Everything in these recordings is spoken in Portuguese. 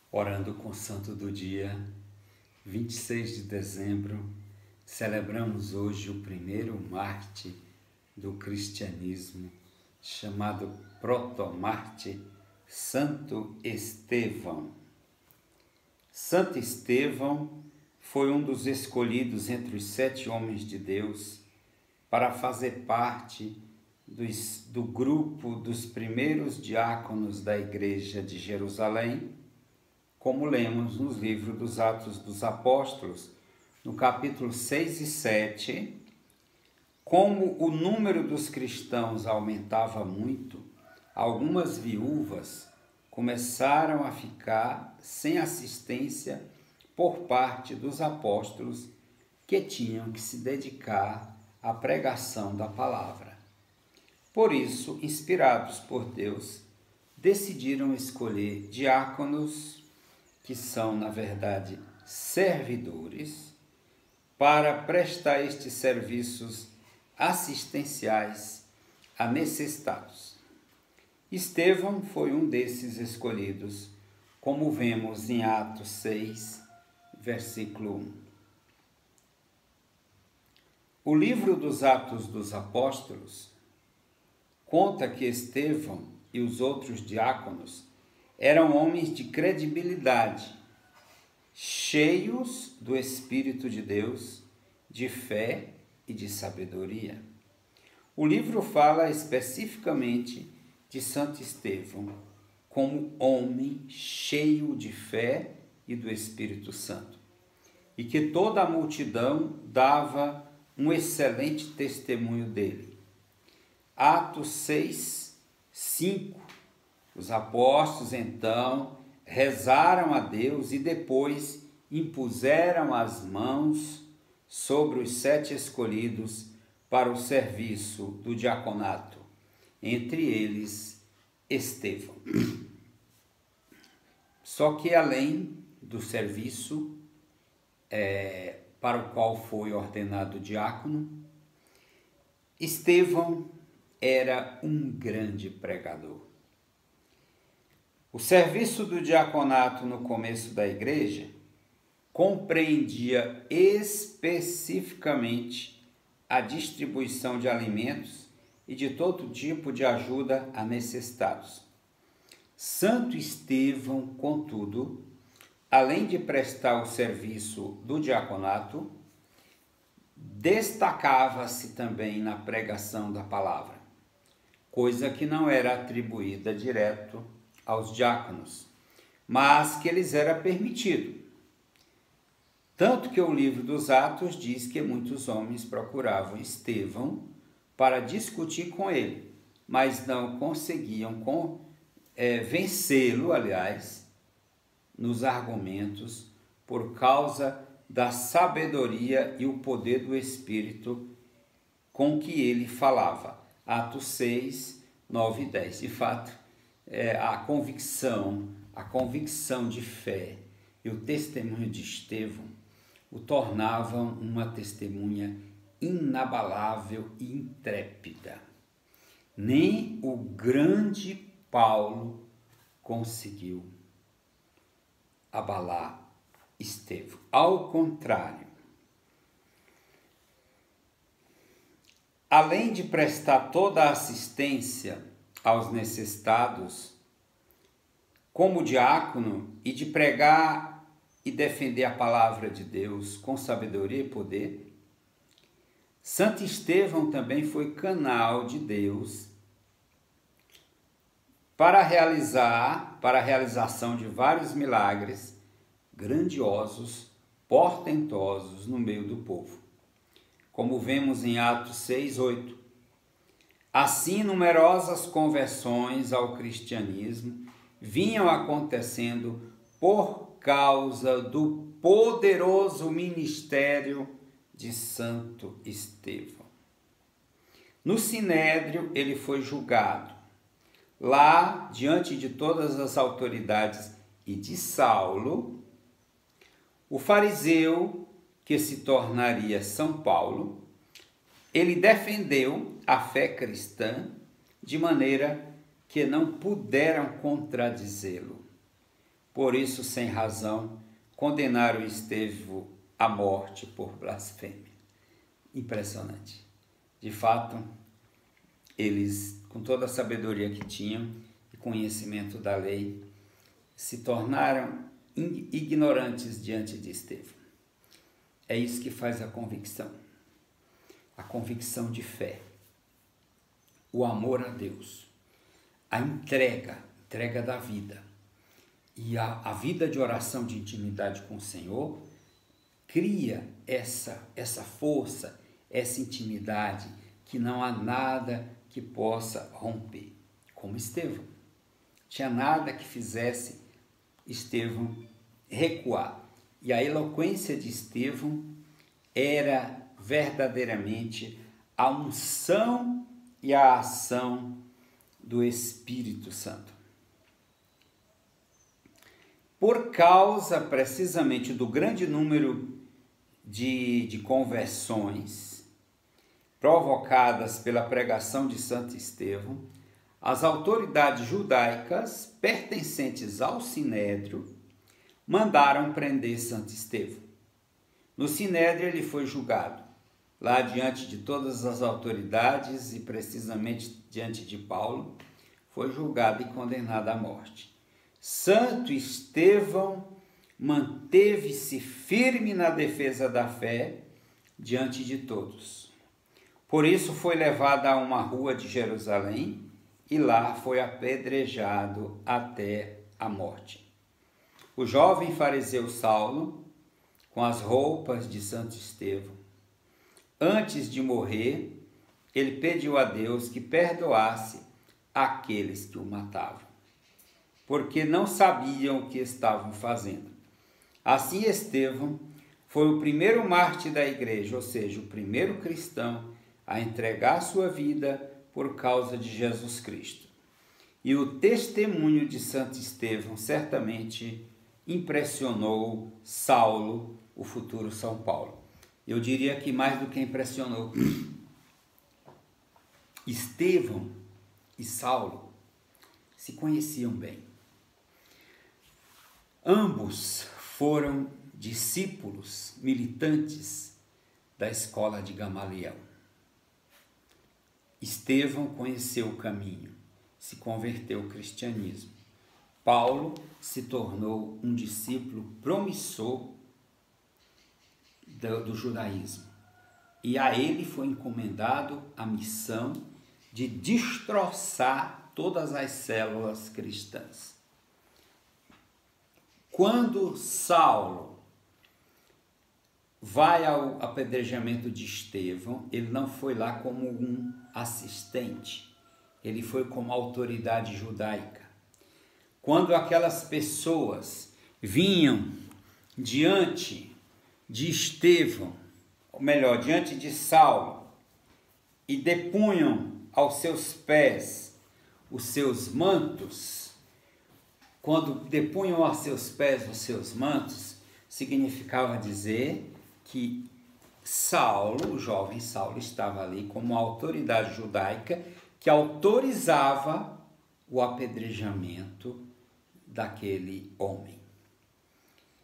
Orando com o Santo do Dia, 26 de dezembro, celebramos hoje o primeiro mártir do cristianismo, chamado protomártir, Santo Estevão. Santo Estevão foi um dos escolhidos entre os 7 homens de Deus para fazer parte do grupo dos primeiros diáconos da Igreja de Jerusalém, como lemos nos livros dos Atos dos Apóstolos, no capítulo 6 e 7, como o número dos cristãos aumentava muito, algumas viúvas começaram a ficar sem assistência por parte dos apóstolos que tinham que se dedicar à pregação da palavra. Por isso, inspirados por Deus, decidiram escolher diáconos, que são, na verdade, servidores, para prestar estes serviços assistenciais a necessitados. Estevão foi um desses escolhidos, como vemos em Atos 6, versículo 1. O livro dos Atos dos Apóstolos conta que Estevão e os outros diáconos eram homens de credibilidade, cheios do Espírito de Deus, de fé e de sabedoria. O livro fala especificamente de Santo Estevão como homem cheio de fé e do Espírito Santo, e que toda a multidão dava um excelente testemunho dele. Atos 6, 5. Os apóstolos, então, rezaram a Deus e depois impuseram as mãos sobre os 7 escolhidos para o serviço do diaconato, entre eles Estevão. Só que além do serviço para o qual foi ordenado diácono, Estevão era um grande pregador. O serviço do diaconato no começo da igreja compreendia especificamente a distribuição de alimentos e de todo tipo de ajuda a necessitados. Santo Estevão, contudo, além de prestar o serviço do diaconato, destacava-se também na pregação da palavra, coisa que não era atribuída direto aos diáconos, mas que lhes era permitido. Tanto que o livro dos Atos diz que muitos homens procuravam Estevão para discutir com ele, mas não conseguiam vencê-lo, nos argumentos, por causa da sabedoria e o poder do Espírito com que ele falava. Atos 6, 9 e 10. De fato, a convicção de fé e o testemunho de Estevão o tornavam uma testemunha inabalável e intrépida. Nem o grande Paulo conseguiu abalar Estevão. Ao contrário, além de prestar toda a assistência aos necessitados, como diácono, e de pregar e defender a palavra de Deus com sabedoria e poder, Santo Estevão também foi canal de Deus para a realização de vários milagres grandiosos, portentosos no meio do povo, como vemos em Atos 6, 8. Assim, numerosas conversões ao cristianismo vinham acontecendo por causa do poderoso ministério de Santo Estevão. No Sinédrio, ele foi julgado. Lá, diante de todas as autoridades e de Saulo, o fariseu, que se tornaria São Paulo, ele defendeu a fé cristã de maneira que não puderam contradizê-lo. Por isso, sem razão, condenaram Estevão à morte por blasfêmia. Impressionante. De fato, eles, com toda a sabedoria que tinham e conhecimento da lei, se tornaram ignorantes diante de Estevão. É isso que faz a convicção de fé, o amor a Deus, a entrega da vida e a vida de oração, de intimidade com o Senhor, cria essa força, essa intimidade que não há nada que possa romper, como Estevão. Tinha nada que fizesse Estevão recuar. E a eloquência de Estevão era verdadeiramente a unção e a ação do Espírito Santo. Por causa precisamente do grande número de conversões provocadas pela pregação de Santo Estevão, as autoridades judaicas pertencentes ao Sinédrio mandaram prender Santo Estevão. No Sinédrio ele foi julgado, lá diante de todas as autoridades e precisamente diante de Paulo, foi julgado e condenado à morte. Santo Estevão manteve-se firme na defesa da fé diante de todos. Por isso foi levado a uma rua de Jerusalém e lá foi apedrejado até a morte. O jovem fariseu Saulo, com as roupas de Santo Estevão, antes de morrer, ele pediu a Deus que perdoasse aqueles que o matavam, porque não sabiam o que estavam fazendo. Assim, Estevão foi o primeiro mártir da igreja, ou seja, o primeiro cristão a entregar sua vida por causa de Jesus Cristo. E o testemunho de Santo Estevão certamente impressionou Saulo, o futuro São Paulo. Eu diria que mais do que impressionou, Estevão e Saulo se conheciam bem. Ambos foram discípulos militantes da escola de Gamaliel. Estevão conheceu o caminho, se converteu ao cristianismo. Paulo se tornou um discípulo promissor do judaísmo. E a ele foi encomendado a missão de destroçar todas as células cristãs. Quando Saulo vai ao apedrejamento de Estevão, ele não foi lá como um assistente, ele foi como autoridade judaica. Quando aquelas pessoas vinham diante de Estevão, ou melhor, diante de Saulo, e depunham aos seus pés os seus mantos, quando depunham aos seus pés os seus mantos, significava dizer que Saulo, o jovem Saulo, estava ali como autoridade judaica que autorizava o apedrejamento daquele homem.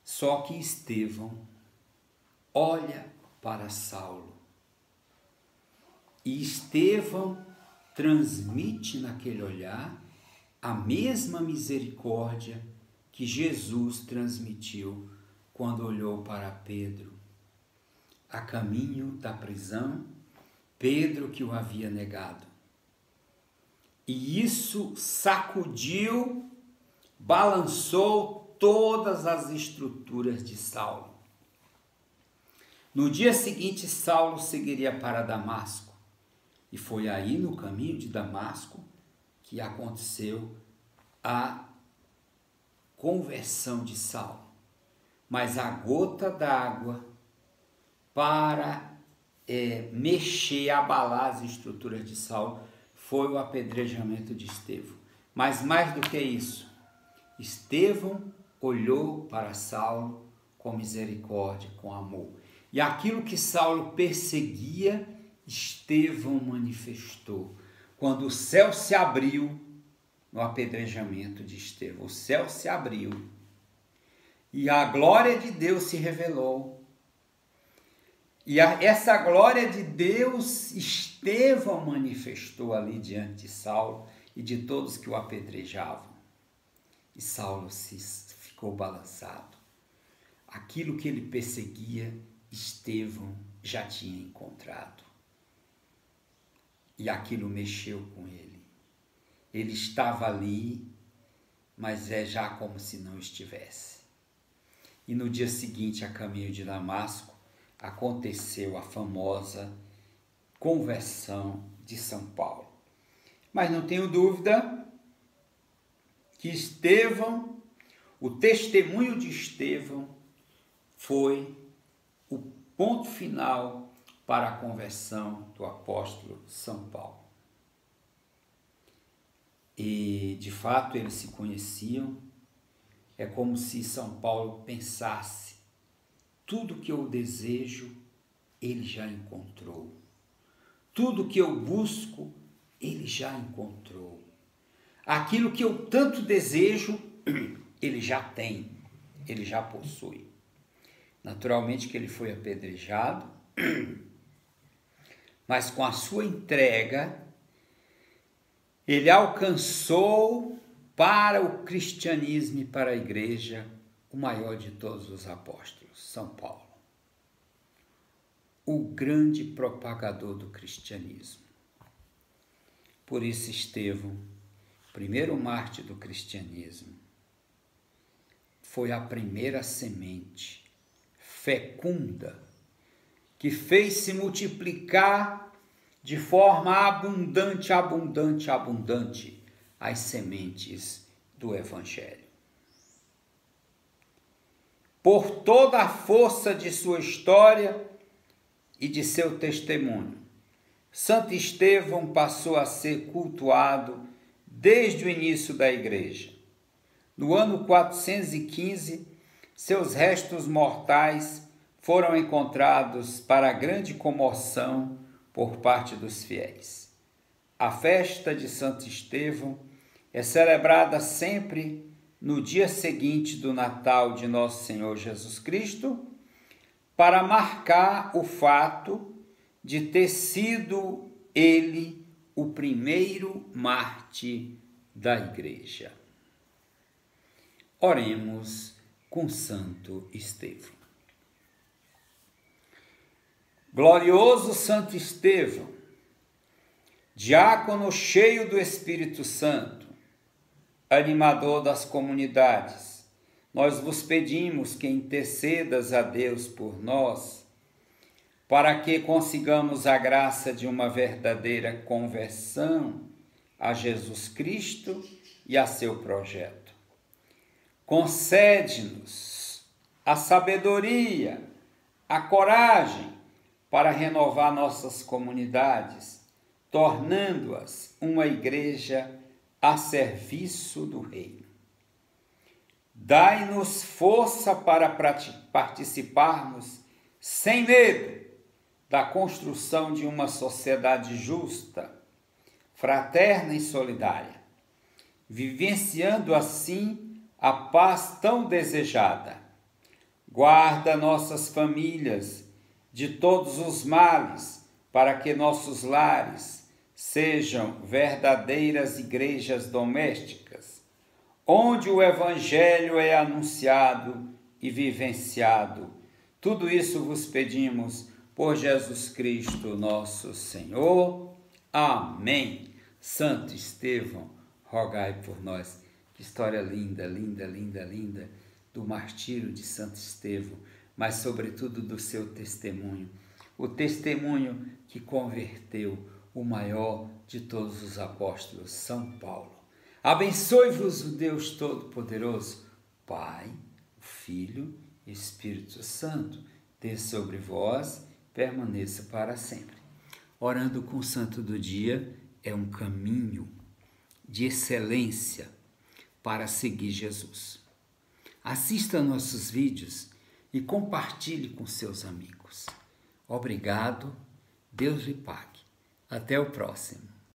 Só que Estevão olha para Saulo e Estevão transmite naquele olhar a mesma misericórdia que Jesus transmitiu quando olhou para Pedro, a caminho da prisão, Pedro que o havia negado. E isso sacudiu, balançou todas as estruturas de Saulo. No dia seguinte, Saulo seguiria para Damasco. E foi aí, no caminho de Damasco, que aconteceu a conversão de Saulo. Mas a gota d'água para mexer, abalar as estruturas de Saulo foi o apedrejamento de Estevão. Mas mais do que isso, Estevão olhou para Saulo com misericórdia, com amor. E aquilo que Saulo perseguia, Estevão manifestou. Quando o céu se abriu no apedrejamento de Estevão, o céu se abriu e a glória de Deus se revelou. E essa glória de Deus, Estevão manifestou ali diante de Saulo e de todos que o apedrejavam. E Saulo ficou balançado. Aquilo que ele perseguia, Estevão já tinha encontrado. E aquilo mexeu com ele. Ele estava ali, mas é já como se não estivesse. E no dia seguinte, a caminho de Damasco, aconteceu a famosa conversão de São Paulo. Mas não tenho dúvida que Estevão, o testemunho de Estevão, foi o ponto final para a conversão do apóstolo São Paulo. E, de fato, eles se conheciam. É como se São Paulo pensasse: tudo que eu desejo, ele já encontrou. Tudo que eu busco, ele já encontrou. Aquilo que eu tanto desejo, ele já tem, ele já possui. Naturalmente que ele foi apedrejado, mas com a sua entrega, ele alcançou para o cristianismo e para a igreja o maior de todos os apóstolos, São Paulo. O grande propagador do cristianismo. Por isso Estevão, primeiro mártir do cristianismo, foi a primeira semente fecunda que fez se multiplicar de forma abundante as sementes do Evangelho. Por toda a força de sua história e de seu testemunho, Santo Estevão passou a ser cultuado desde o início da igreja. No ano 415, seus restos mortais foram encontrados para grande comoção por parte dos fiéis. A festa de Santo Estevão é celebrada sempre no dia seguinte do Natal de Nosso Senhor Jesus Cristo, para marcar o fato de ter sido ele o primeiro mártir da igreja. Oremos com Santo Estevão. Glorioso Santo Estevão, diácono cheio do Espírito Santo, animador das comunidades, nós vos pedimos que intercedas a Deus por nós, para que consigamos a graça de uma verdadeira conversão a Jesus Cristo e a seu projeto. Concede-nos a sabedoria, a coragem para renovar nossas comunidades, tornando-as uma igreja a serviço do Reino. Dai-nos força para participarmos sem medo da construção de uma sociedade justa, fraterna e solidária, vivenciando assim a paz tão desejada. Guarda nossas famílias de todos os males, para que nossos lares sejam verdadeiras igrejas domésticas, onde o Evangelho é anunciado e vivenciado. Tudo isso vos pedimos por Jesus Cristo, nosso Senhor. Amém. Santo Estevão, rogai por nós. Que história linda, linda, linda, linda do martírio de Santo Estevão, mas sobretudo do seu testemunho. O testemunho que converteu o maior de todos os apóstolos, São Paulo. Abençoe-vos o Deus Todo-Poderoso, Pai, Filho e Espírito Santo, desça sobre vós, permaneça para sempre. Orando com o Santo do Dia é um caminho de excelência para seguir Jesus. Assista nossos vídeos e compartilhe com seus amigos. Obrigado, Deus lhe pague. Até o próximo.